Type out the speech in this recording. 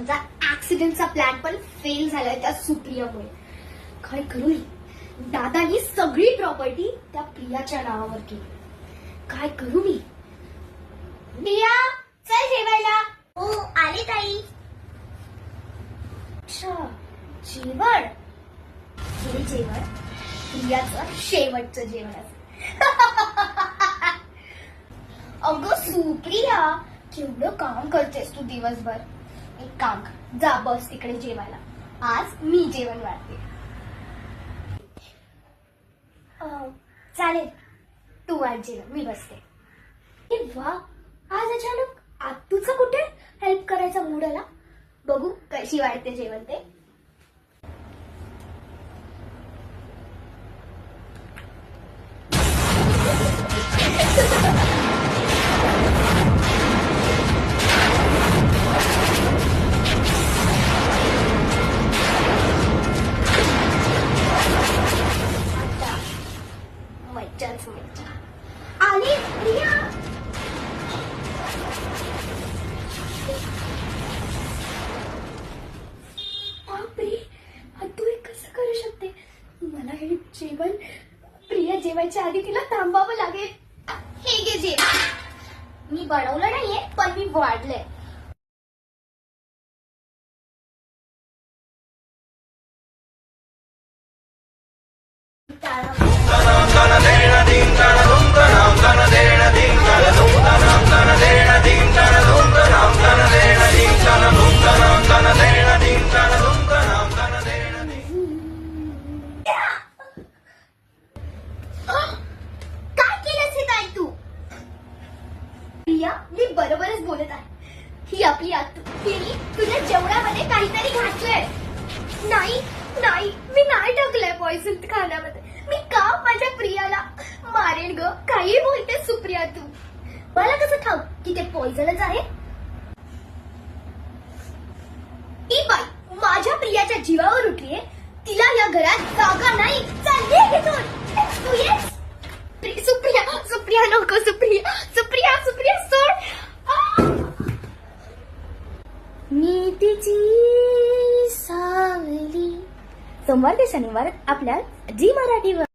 आमचा ऍक्सिडेंटचा प्लॅन पण फेल झालाय त्या सुप्रियामुळे. काय करू मी? दादानी सगळी प्रॉपर्टी त्या प्रियाच्या नावावर केली. काय करू मी? प्रिया चल जेवायला. हो आले ताई. अच्छा जेवण. हे जेवण प्रियाचं शेवटचं जेवण असेल. अगं सुप्रिया केवढं काम करतेस तू दिवसभर. एक काम कर, जा बस तिकडे जेवायला. आज मी जेवण वाढते. चालेल तू वाढ जेवण, मी बसते. ए वा, आज अचानक आत्तूचा कुठे हेल्प करायचा मूड आला. बघू कशी वाढते जेवण ते. मज्जाच मज्जा आली. प्रिया बापरे, तू हे कसं करू शकते? मला हे जेवण प्रिया जेवायच्या आधी तिला थांबावं लागेल. हे घे जेवण. मी बनवलं नाहीये पण मी वाढलंय. काय केलंस हे ताई तू? प्रिया मी बरोबरच बोलत आहे. ही आपली आत्तू तिने तुझ्या जेवणामध्ये काहीतरी घातलंय. नाही नाही मी नाही टाकलंय पॉइझन खाण्यामध्ये. मी का माझ्या प्रियाला मारेन ग? काही बोलते सुप्रिया तू. मला कसं ठाऊक की ते पॉइझनच आहे? ही बाई माझ्या प्रियाच्या जीवावर उठलीये. तिला या घरात जागा नाही. चालली इथून. तू येस सुप्रिया. सुप्रिया नको. सुप्रिया सुप्रिया सुप्रिया सोड. नीतीची सावली. सोमवार ते शनिवार आपल्या जी मराठीवर.